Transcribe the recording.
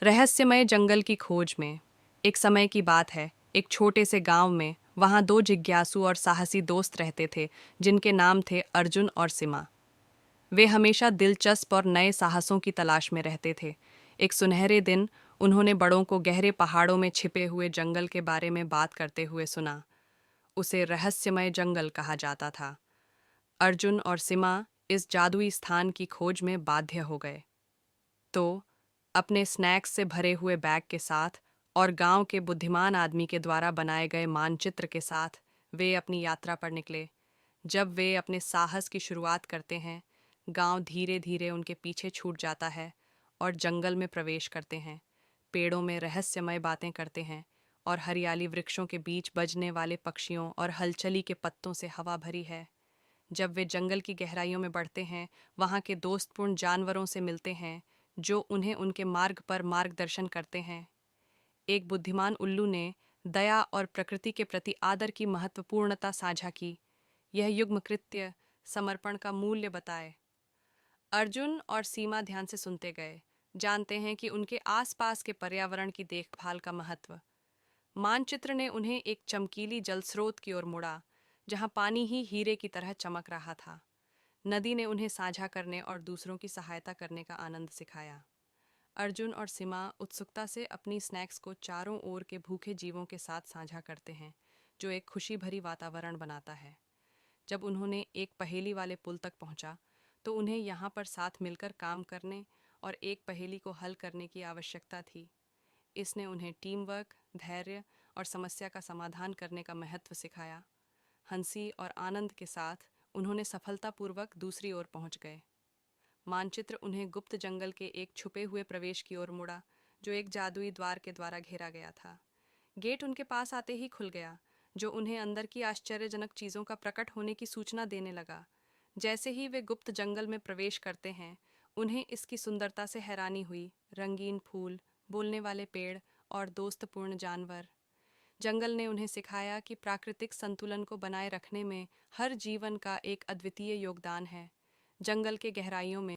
रहस्यमय जंगल की खोज में। एक समय की बात है, एक छोटे से गांव में वहां दो जिज्ञासु और साहसी दोस्त रहते थे जिनके नाम थे अर्जुन और सीमा। वे हमेशा दिलचस्प और नए साहसों की तलाश में रहते थे। एक सुनहरे दिन उन्होंने बड़ों को गहरे पहाड़ों में छिपे हुए जंगल के बारे में बात करते हुए सुना। उसे रहस्यमय जंगल कहा जाता था। अर्जुन और सीमा इस जादुई स्थान की खोज में बाध्य हो गए। तो अपने स्नैक्स से भरे हुए बैग के साथ और गांव के बुद्धिमान आदमी के द्वारा बनाए गए मानचित्र के साथ वे अपनी यात्रा पर निकले। जब वे अपने साहस की शुरुआत करते हैं, गांव धीरे धीरे उनके पीछे छूट जाता है और जंगल में प्रवेश करते हैं। पेड़ों में रहस्यमय बातें करते हैं और हरियाली वृक्षों के बीच बजने वाले पक्षियों और हलचली के पत्तों से हवा भरी है। जब वे जंगल की गहराइयों में बढ़ते हैं, वहाँ के दोस्तपूर्ण जानवरों से मिलते हैं जो उन्हें उनके मार्ग पर मार्गदर्शन करते हैं। एक बुद्धिमान उल्लू ने दया और प्रकृति के प्रति आदर की महत्वपूर्णता साझा की। यह युग्म कृत्य समर्पण का मूल्य बताए। अर्जुन और सीमा ध्यान से सुनते गए, जानते हैं कि उनके आसपास के पर्यावरण की देखभाल का महत्व। मानचित्र ने उन्हें एक चमकीली जल स्रोत की ओर मुड़ा, जहां पानी ही हीरे की तरह चमक रहा था। नदी ने उन्हें साझा करने और दूसरों की सहायता करने का आनंद सिखाया। अर्जुन और सीमा उत्सुकता से अपनी स्नैक्स को चारों ओर के भूखे जीवों के साथ साझा करते हैं, जो एक खुशी भरी वातावरण बनाता है। जब उन्होंने एक पहेली वाले पुल तक पहुंचा, तो उन्हें यहाँ पर साथ मिलकर काम करने और एक पहेली को हल करने की आवश्यकता थी। इसने उन्हें टीम वर्क, धैर्य और समस्या का समाधान करने का महत्व सिखाया। हंसी और आनंद के साथ उन्होंने सफलतापूर्वक दूसरी ओर पहुंच गए। मानचित्र उन्हें गुप्त जंगल के एक छुपे हुए प्रवेश की ओर मुड़ा, जो एक जादुई द्वार के द्वारा घेरा गया था। गेट उनके पास आते ही खुल गया, जो उन्हें अंदर की आश्चर्यजनक चीज़ों का प्रकट होने की सूचना देने लगा। जैसे ही वे गुप्त जंगल में प्रवेश करते हैं, उन्हें इसकी सुंदरता से हैरानी हुई। रंगीन फूल, बोलने वाले पेड़ और दोस्तपूर्ण जानवर। जंगल ने उन्हें सिखाया कि प्राकृतिक संतुलन को बनाए रखने में हर जीवन का एक अद्वितीय योगदान है। जंगल के गहराइयों में